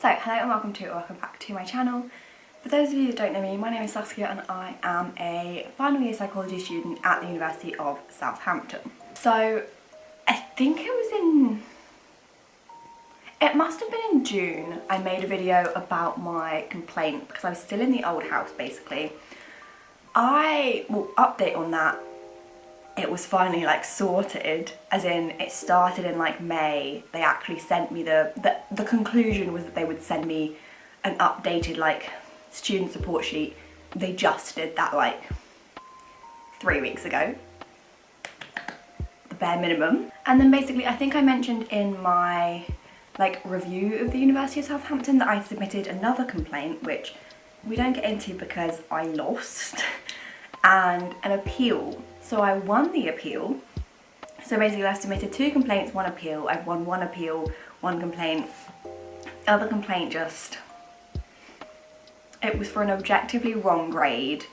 So, hello and welcome back to my channel. For those of you that don't know me, my name is Saskia and I am a final year psychology student at the University of Southampton. So, I think it must have been in June, I made a video about my complaint because I was still in the old house basically. I will update on that. It was finally like sorted, as in it started in like May. They actually sent me the conclusion was that they would send me an updated like student support sheet. They just did that like 3 weeks ago, the bare minimum. And then basically I think I mentioned in my like review of the University of Southampton that I submitted another complaint, which we don't get into because I lost, and an appeal. So I won the appeal. So basically I've submitted 2 complaints, 1 appeal. I've won 1 appeal, 1 complaint. The other complaint it was for an objectively wrong grade.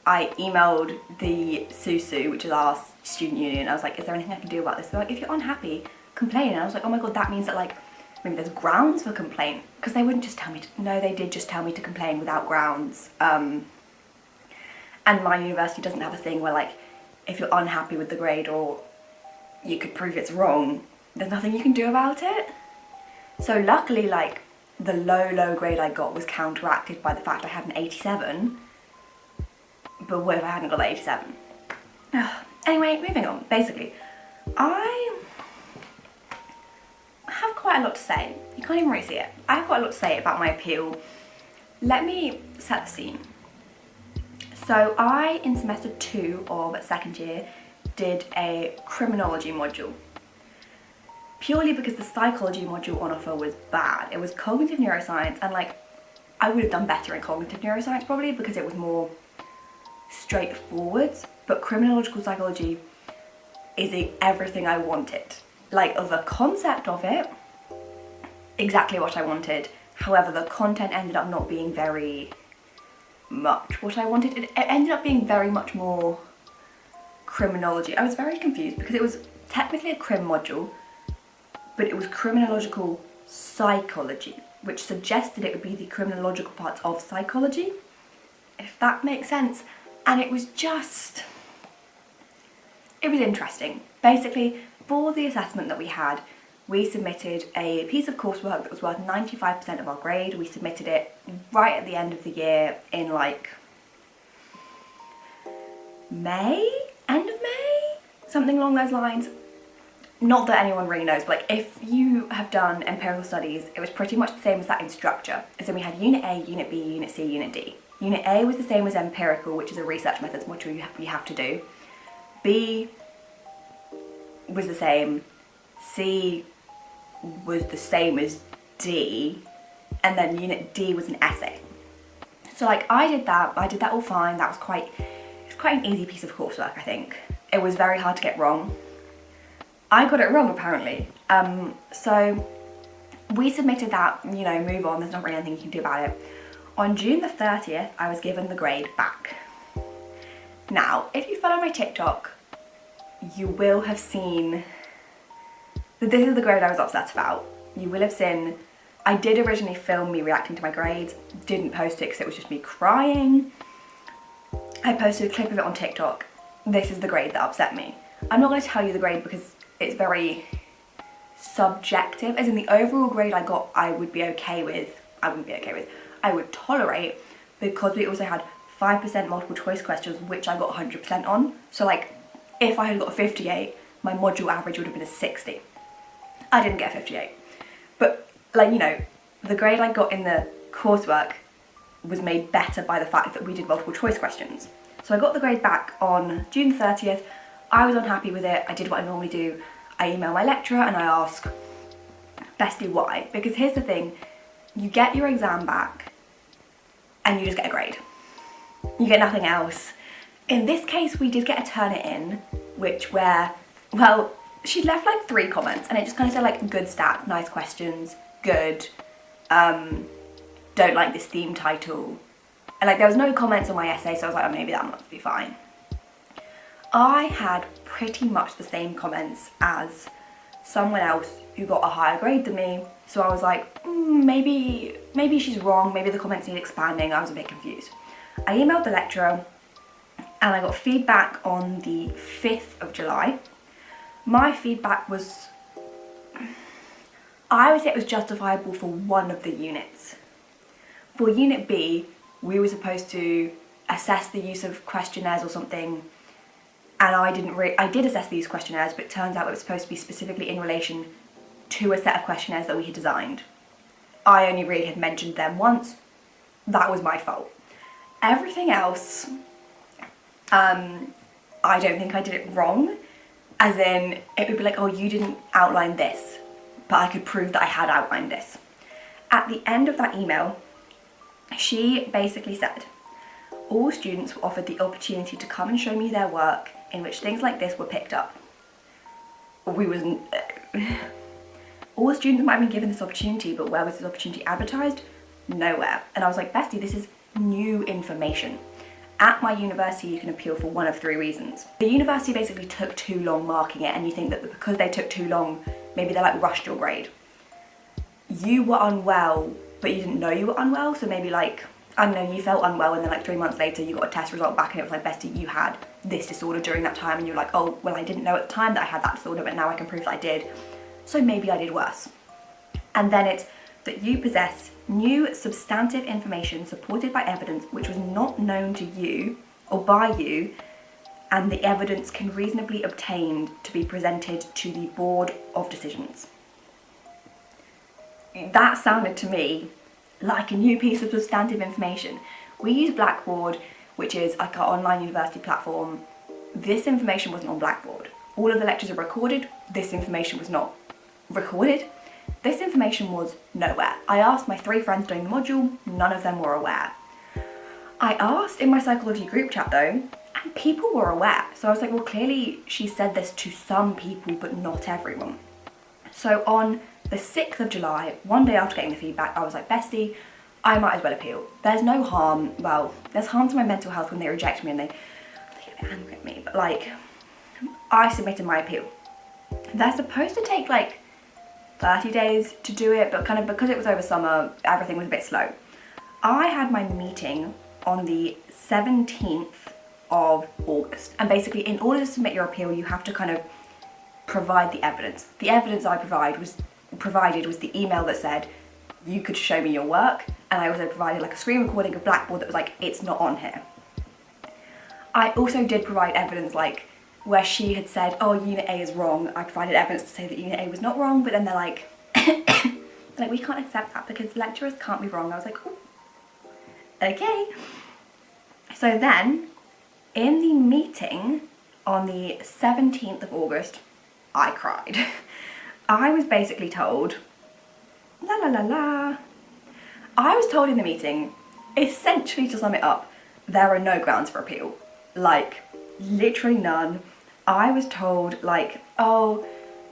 I emailed the xoxo, which is our student union. I was like, is there anything I can do about this? They're like, if you're unhappy, complain. And I was like, oh my god, that means that like maybe there's grounds for complaint. Because they wouldn't just tell me to, no, they did just tell me to complain without grounds. And my university doesn't have a thing where like, if you're unhappy with the grade or you could prove it's wrong, there's nothing you can do about it. So luckily, like, the low grade I got was counteracted by the fact I had an 87. But what if I hadn't got the 87? Anyway, moving on. Basically, I have quite a lot to say. You can't even really see it. I have quite a lot to say about my appeal. Let me set the scene. So I, in semester 2 of second year, did a criminology module. Purely because the psychology module on offer was bad. It was cognitive neuroscience, and like, I would have done better in cognitive neuroscience probably because it was more straightforward, but criminological psychology is everything I wanted. Like, the concept of it, exactly what I wanted. However, the content ended up not being very much what I wanted. It ended up being very much more criminology. I was very confused because it was technically a crim module, but it was criminological psychology, which suggested it would be the criminological parts of psychology, if that makes sense. And it was interesting. Basically, for the assessment that we had, we submitted a piece of coursework that was worth 95% of our grade. We submitted it right at the end of the year in like May? End of May? Something along those lines. Not that anyone really knows, but like if you have done empirical studies, it was pretty much the same as that in structure. As in we had Unit A, Unit B, Unit C, Unit D. Unit A was the same as empirical, which is a research methods module you have to do. B was the same. C was the same as D, and then Unit D was an essay. So like I did that all fine. That was quite an easy piece of coursework, I think. It was very hard to get wrong. I got it wrong apparently. So we submitted that, you know, move on, there's not really anything you can do about it. On June the 30th, I was given the grade back. Now, if you follow my TikTok, you will have seen that this is the grade I was upset about. You will have seen, I did originally film me reacting to my grades, didn't post it because it was just me crying. I posted a clip of it on TikTok. This is the grade that upset me. I'm not going to tell you the grade because it's very subjective, as in the overall grade I got I would be okay with, I would tolerate, because we also had 5% multiple choice questions, which I got 100% on. So like, if I had got a 58, my module average would have been a 60. I didn't get a 58. But like, you know, the grade I got in the coursework was made better by the fact that we did multiple choice questions. So I got the grade back on June 30th. I was unhappy with it. I did what I normally do. I email my lecturer and I ask, bestie, why? Because here's the thing, you get your exam back and you just get a grade. You get nothing else. In this case, we did get a Turnitin, well, she left like 3 comments and it just kind of said like, good stats, nice questions, good, don't like this theme title. And like there was no comments on my essay, so I was like, oh, maybe that must be fine. I had pretty much the same comments as someone else who got a higher grade than me. So I was like, maybe she's wrong, maybe the comments need expanding. I was a bit confused. I emailed the lecturer and I got feedback on the 5th of July. My feedback was, I would say it was justifiable for one of the units. For Unit B, we were supposed to assess the use of questionnaires or something, and I did assess these questionnaires, but it turns out it was supposed to be specifically in relation to a set of questionnaires that we had designed. I only really had mentioned them once. That was my fault. Everything else, I don't think I did it wrong, as in it would be like, oh, you didn't outline this, but I could prove that I had outlined this. At the end of that email, she basically said, all students were offered the opportunity to come and show me their work in which things like this were picked up. All students might have been given this opportunity, but where was this opportunity advertised? Nowhere. And I was like, bestie, this is new information. At my university, you can appeal for one of 3 reasons. The university basically took too long marking it, and you think that because they took too long, maybe they like rushed your grade. You were unwell, but you didn't know you were unwell, so maybe like, I don't know, you felt unwell and then like 3 months later you got a test result back and it was like, bestie, you had this disorder during that time, and you're like, oh, well, I didn't know at the time that I had that disorder, but now I can prove that I did, so maybe I did worse. And then it's that you possess new substantive information supported by evidence which was not known to you or by you, and the evidence can reasonably obtained to be presented to the Board of Decisions. That sounded to me like a new piece of substantive information. We use Blackboard, which is like our online university platform. This information wasn't on Blackboard. All of the lectures are recorded. This information was not recorded. This information was nowhere. I asked my 3 friends during the module, none of them were aware. I asked in my psychology group chat though, and people were aware. So I was like, well, clearly she said this to some people, but not everyone. So on the 6th of July, one day after getting the feedback, I was like, bestie, I might as well appeal. There's no harm, well, there's harm to my mental health when they reject me and they get a bit angry at me, but like, I submitted my appeal. They're supposed to take like 30 days to do it, but kind of because it was over summer, everything was a bit slow. I had my meeting on the 17th of August, and basically in order to submit your appeal, you have to kind of provide the evidence. The evidence I provided was the email that said, you could show me your work, and I also provided like a screen recording of Blackboard that was like, it's not on here. I also did provide evidence like where she had said, oh, Unit A is wrong. I provided evidence to say that Unit A was not wrong, but then they're like, we can't accept that because lecturers can't be wrong. I was like, oh, okay. So then, in the meeting on the 17th of August, I cried. I was basically told, la la la la. I was told in the meeting, essentially to sum it up, there are no grounds for appeal. Like, literally none. I was told like, oh,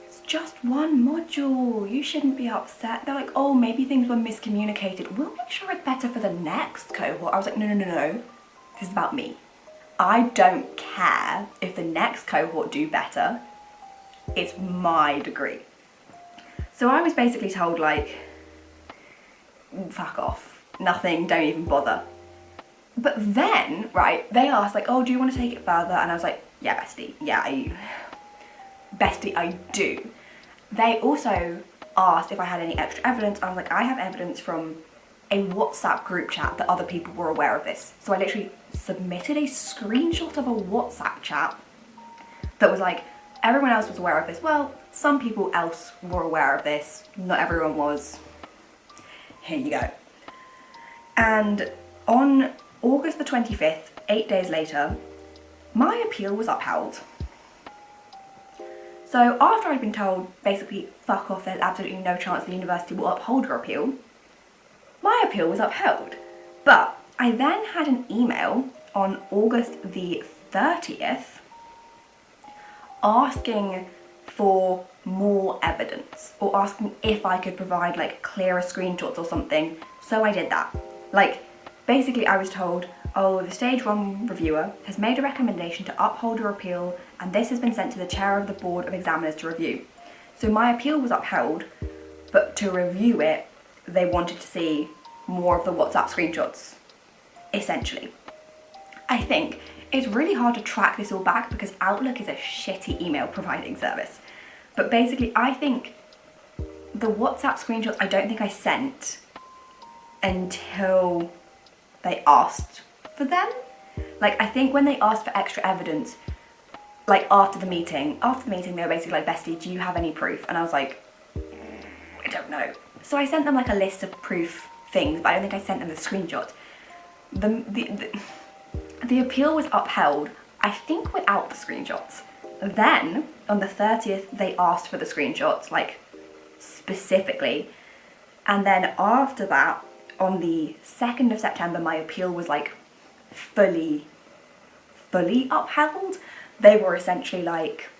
it's just one module, you shouldn't be upset. They're like, oh, maybe things were miscommunicated. We'll make sure it's better for the next cohort. I was like, no. This is about me. I don't care if the next cohort do better. It's my degree. So I was basically told like, fuck off, nothing, don't even bother. But then, right, they asked like, oh, do you want to take it further? And I was like, yeah, bestie, bestie, I do. They also asked if I had any extra evidence. I was like, I have evidence from a WhatsApp group chat that other people were aware of this. So I literally submitted a screenshot of a WhatsApp chat that was like, everyone else was aware of this. Well, some people else were aware of this, not everyone was. Here you go. And on August the 25th, 8 days later, my appeal was upheld. So after I'd been told, basically, fuck off, there's absolutely no chance the university will uphold your appeal, my appeal was upheld. But I then had an email on August the 30th asking for more evidence, or asking if I could provide like clearer screenshots or something. So I did that. Like, basically I was told, oh, the stage 1 reviewer has made a recommendation to uphold your appeal, and this has been sent to the chair of the Board of Examiners to review. So So my appeal was upheld, but to review it, they wanted to see more of the WhatsApp screenshots, essentially. I think it's really hard to track this all back because Outlook is a shitty email providing service. But basically, I think the WhatsApp screenshots I don't think I sent until they asked for them. Like, I think when they asked for extra evidence, like after the meeting, they were basically like, Bestie, do you have any proof? And I was like, I don't know. So I sent them like a list of proof things, but I don't think I sent them the screenshot. The appeal was upheld, I think without the screenshots. Then, on the 30th, they asked for the screenshots, like, specifically. And then after that, on the 2nd of September, my appeal was, like, fully upheld. They were essentially like,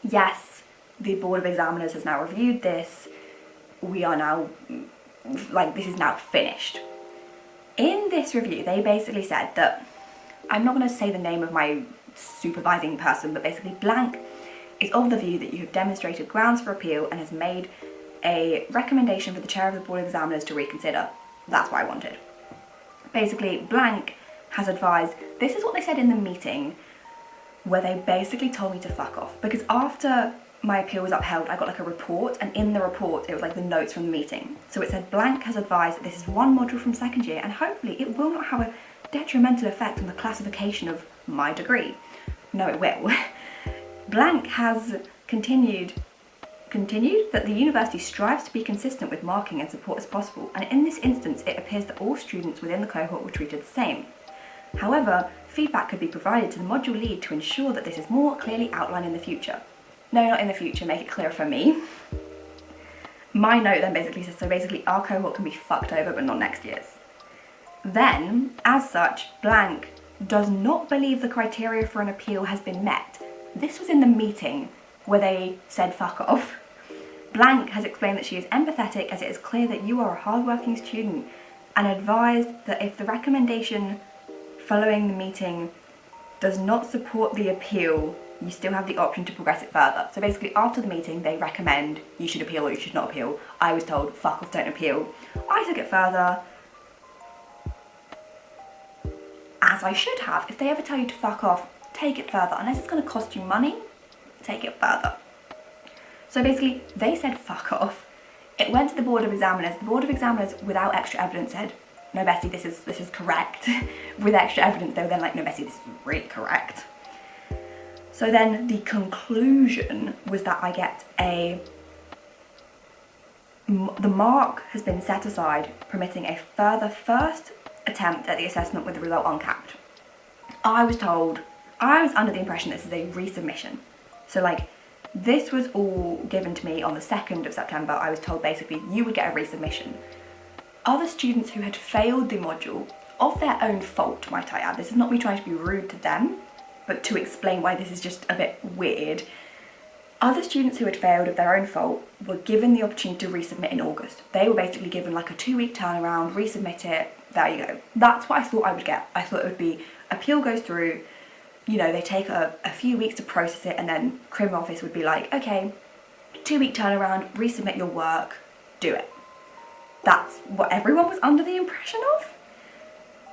yes, the Board of Examiners has now reviewed this. We are now, like, this is now finished. In this review, they basically said that, I'm not going to say the name of my supervising person, but basically blank is of the view that you have demonstrated grounds for appeal and has made a recommendation for the chair of the Board of Examiners to reconsider. That's what I wanted. Basically, blank has advised, this is what they said in the meeting, where they basically told me to fuck off. Because after my appeal was upheld, I got like a report, and in the report it was like the notes from the meeting. So it said, blank has advised that this is one module from second year and hopefully it will not have a detrimental effect on the classification of my degree. No, it will. Blank has continued that the university strives to be consistent with marking and support as possible, and in this instance it appears that all students within the cohort were treated the same. However, feedback could be provided to the module lead to ensure that this is more clearly outlined in the future. No, not in the future, make it clearer for me. My note then basically says, so basically our cohort can be fucked over but not next year's. Then, as such, blank does not believe the criteria for an appeal has been met. This was in the meeting where they said fuck off. Blank has explained that she is empathetic as it is clear that you are a hardworking student and advised that if the recommendation following the meeting does not support the appeal, you still have the option to progress it further. So basically after the meeting they recommend you should appeal or you should not appeal. I was told fuck off, don't appeal. I took it further, as I should have. If they ever tell you to fuck off, take it further. Unless it's going to cost you money, take it further. So basically, they said fuck off. It went to the Board of Examiners. The Board of Examiners, without extra evidence, said, no, Bessie, this is correct. With extra evidence, they were then like, no, Bessie, this is really correct. So then the conclusion was that I get the mark has been set aside, permitting a further first attempt at the assessment with the result uncapped. I was under the impression this is a resubmission. So like, this was all given to me on the 2nd of September. I was told basically you would get a resubmission. Other students who had failed the module, of their own fault might I add, this is not me trying to be rude to them, but to explain why this is just a bit weird. Other students who had failed of their own fault were given the opportunity to resubmit in August. They were basically given like a 2-week turnaround, resubmit it, there you go. That's what I thought I would get. I thought it would be, appeal goes through, you know, they take a few weeks to process it and then Crim Office would be like, okay, 2-week turnaround, resubmit your work, do it. That's what everyone was under the impression of.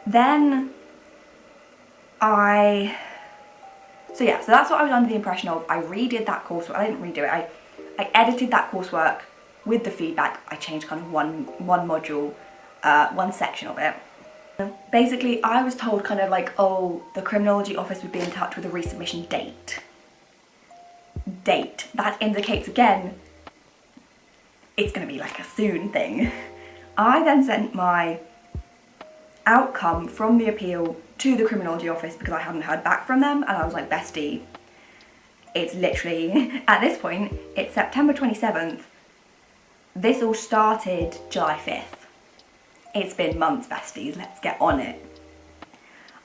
Then so that's what I was under the impression of. I redid that coursework. I didn't redo it. I edited that coursework with the feedback. I changed kind of one module, one section of it. Basically, I was told kind of like, oh, the criminology office would be in touch with a resubmission date. That indicates again, it's going to be like a soon thing. I then sent my outcome from the appeal to the criminology office because I hadn't heard back from them, and I was like, bestie, it's literally, at this point, it's September 27th. This all started July 5th. It's been months, besties, let's get on it.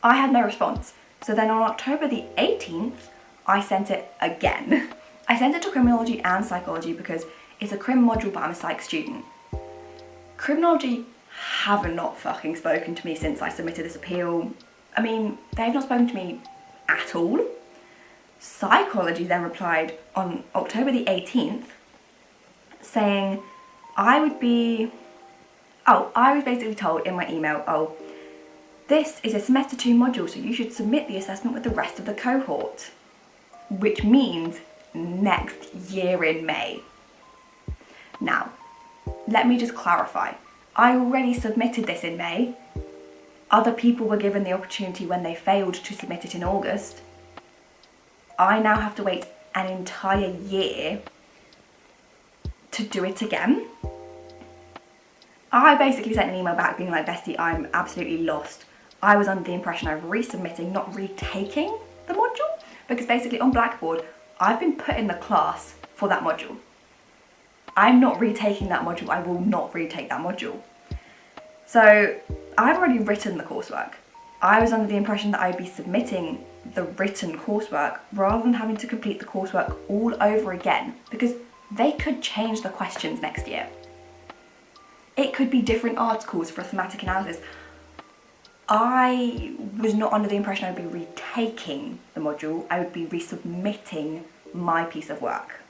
I had no response. So then on October the 18th, I sent it again. I sent it to criminology and psychology because it's a crim module, but I'm a psych student. Criminology have not fucking spoken to me since I submitted this appeal. I mean, they've not spoken to me at all. Psychology then replied on October the 18th saying I was basically told in my email, oh, this is a semester 2 module, so you should submit the assessment with the rest of the cohort, which means next year in May. Now, let me just clarify. I already submitted this in May. Other people were given the opportunity when they failed to submit it in August. I now have to wait an entire year to do it again. I basically sent an email back being like, Bestie, I'm absolutely lost. I was under the impression I'm resubmitting, not retaking the module, because basically on Blackboard, I've been put in the class for that module. I'm not retaking that module. I will not retake that module. So I've already written the coursework. I was under the impression that I'd be submitting the written coursework rather than having to complete the coursework all over again, because they could change the questions next year. It could be different articles for a thematic analysis. I was not under the impression I would be retaking the module. I would be resubmitting my piece of work.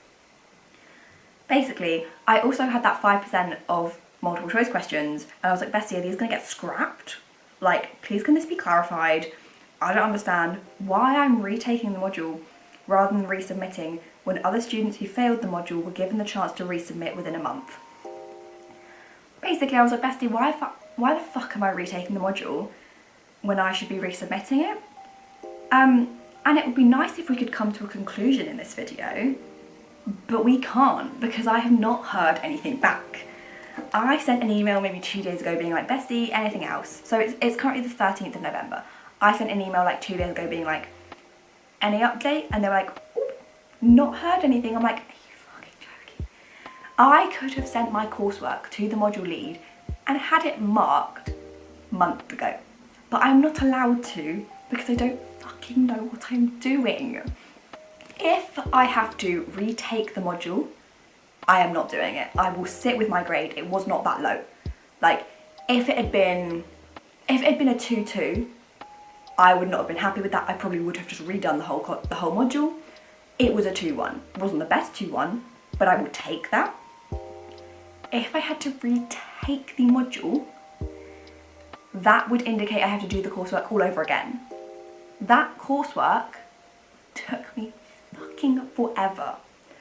Basically, I also had that 5% of multiple choice questions, and I was like, Bestie, are these going to get scrapped? Like, please can this be clarified? I don't understand why I'm retaking the module rather than resubmitting when other students who failed the module were given the chance to resubmit within a month. Basically, I was like, Bestie, why the fuck am I retaking the module when I should be resubmitting it? And it would be nice if we could come to a conclusion in this video, but we can't because I have not heard anything back. I sent an email maybe 2 days ago being like, Bestie, anything else? So it's currently the 13th of November. I sent an email like 2 days ago being like, any update? And they were like, not heard anything. I'm like, are you fucking joking? I could have sent my coursework to the module lead and had it marked months ago, but I'm not allowed to because I don't fucking know what I'm doing. If I have to retake the module, I am not doing it. I will sit with my grade. It was not that low. Like, if it had been a 2-2, I would not have been happy with that. I probably would have just redone the whole module. It was a 2-1. It wasn't the best 2-1, but I will take that. If I had to retake the module, that would indicate I have to do the coursework all over again. That coursework took me fucking forever.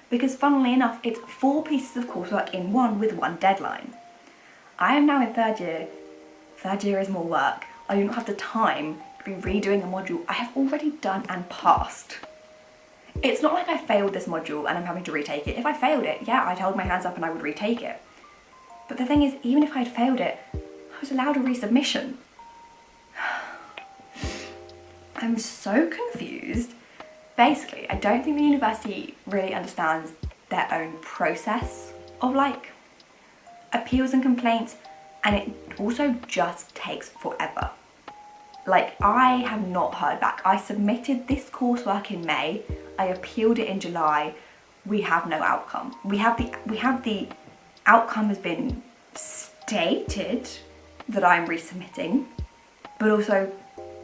Because funnily enough, it's 4 pieces of coursework in one with one deadline. I am now in 3rd year. 3rd year is more work. I do not have the time to be redoing a module I have already done and passed. It's not like I failed this module and I'm having to retake it. If I failed it, yeah, I'd hold my hands up and I would retake it. But the thing is, even if I'd failed it, I was allowed a resubmission. I'm so confused. Basically, I don't think the university really understands their own process of like appeals and complaints, and it also just takes forever. Like, I have not heard back. I submitted this coursework in May, I appealed it in July, we have no outcome. We have the outcome has been stated that I'm resubmitting, but also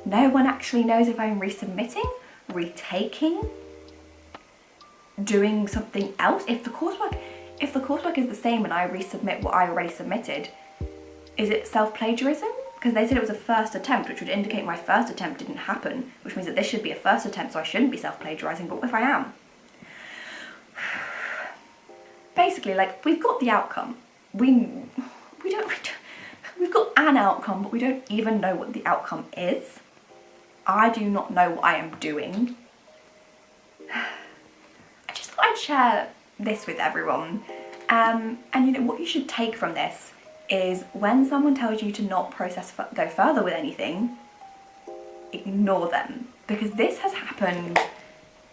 no one actually knows if I'm resubmitting, retaking, doing something else. If the coursework is the same and I resubmit what I already submitted, is it self-plagiarism? Because they said it was a first attempt, which would indicate my first attempt didn't happen, which means that this should be a first attempt, so I shouldn't be self-plagiarising, but what if I am? Basically, like, we've got the outcome. We've got an outcome, but we don't even know what the outcome is. I do not know what I am doing. I just thought I'd share this with everyone. And you know, what you should take from this is when someone tells you to not go further with anything, ignore them. Because this has happened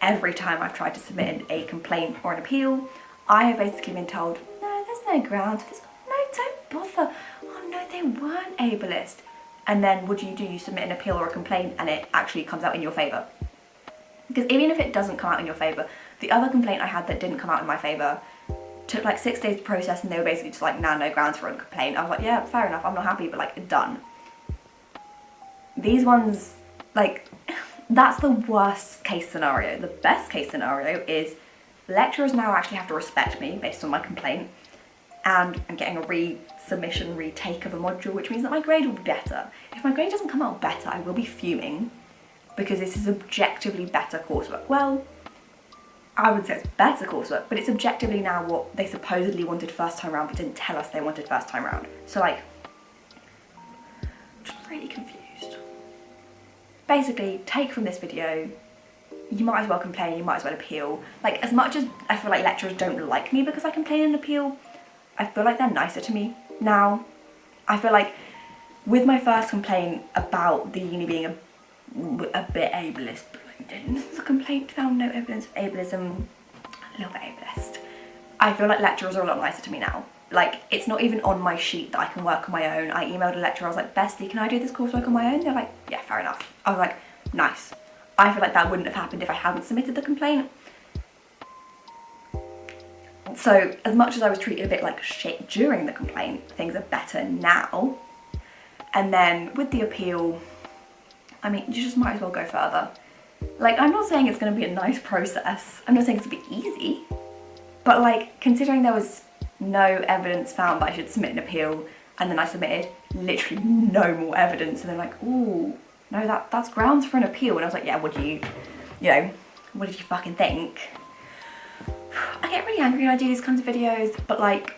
every time I've tried to submit a complaint or an appeal. I have basically been told, no, there's no ground. No, don't bother. Oh no, they weren't ableist. And then what do? You submit an appeal or a complaint and it actually comes out in your favour. Because even if it doesn't come out in your favour, the other complaint I had that didn't come out in my favour took like 6 days to process, and they were basically just like, nah, no grounds for a complaint. I was like, yeah, fair enough, I'm not happy, but like, done. These ones, like, that's the worst case scenario. The best case scenario is lecturers now actually have to respect me based on my complaint, and I'm getting a resubmission retake of a module, which means that my grade will be better. If my grade doesn't come out better, I will be fuming, because this is objectively better coursework. Well, I would say it's better coursework, but it's objectively now what they supposedly wanted first time round but didn't tell us they wanted first time round. So like, just really confused. Basically, take from this video, you might as well complain, you might as well appeal. Like, as much as I feel like lecturers don't like me because I complain and appeal, I feel like they're nicer to me now. I feel like with my first complaint about the uni being a bit ableist, but like, the complaint found no evidence of ableism, a little bit ableist. I feel like lecturers are a lot nicer to me now. Like, it's not even on my sheet that I can work on my own. I emailed a lecturer, I was like, Bestie, can I do this coursework on my own? They're like, yeah, fair enough. I was like, nice. I feel like that wouldn't have happened if I hadn't submitted the complaint. So, as much as I was treated a bit like shit during the complaint, things are better now. And then with the appeal, I mean, you just might as well go further. Like, I'm not saying it's going to be a nice process. I'm not saying it's going to be easy. But like, considering there was no evidence found that I should submit an appeal, and then I submitted literally no more evidence, and they're like, ooh, no, that's grounds for an appeal. And I was like, yeah, what did you fucking think? I get really angry when I do these kinds of videos, but like,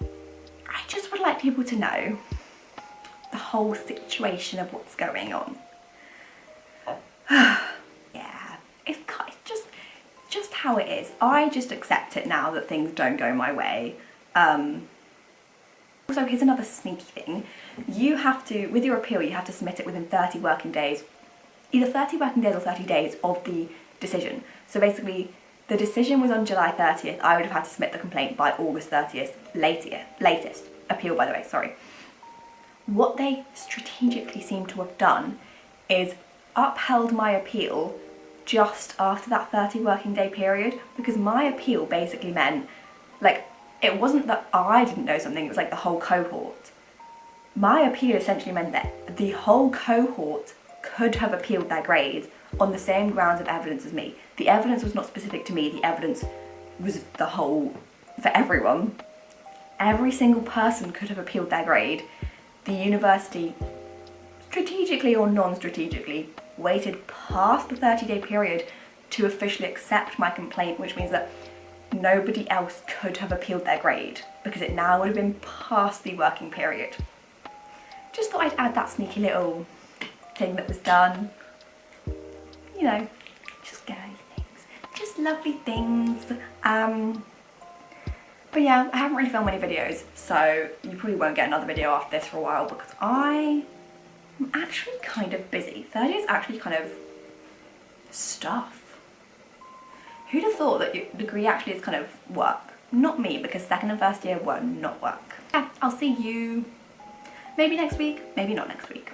I just would like people to know the whole situation of what's going on. Yeah, it's just how it is. I just accept it now that things don't go my way. Also, here's another sneaky thing. You have to, with your appeal, you have to submit it within 30 working days, either 30 working days or 30 days of the decision. So basically, the decision was on July 30th. I would have had to submit the complaint by August 30th, latest. Appeal, by the way, sorry. What they strategically seem to have done is upheld my appeal just after that 30 working day period, because my appeal basically meant, like, it wasn't that I didn't know something, it was like the whole cohort. My appeal essentially meant that the whole cohort could have appealed their grades on the same grounds of evidence as me. The evidence was not specific to me, the evidence was the whole, for everyone. Every single person could have appealed their grade. The university, strategically or non-strategically, waited past the 30-day period to officially accept my complaint, which means that nobody else could have appealed their grade, because it now would have been past the working period. Just thought I'd add that sneaky little thing that was done. You know, just girly things, just lovely things. But yeah, I haven't really filmed many videos, so you probably won't get another video after this for a while, because I'm actually kind of busy. Third year is actually kind of stuff. Who'd have thought that your degree actually is kind of work? Not me, because second and first year were not work. Yeah, I'll see you maybe next week, maybe not next week.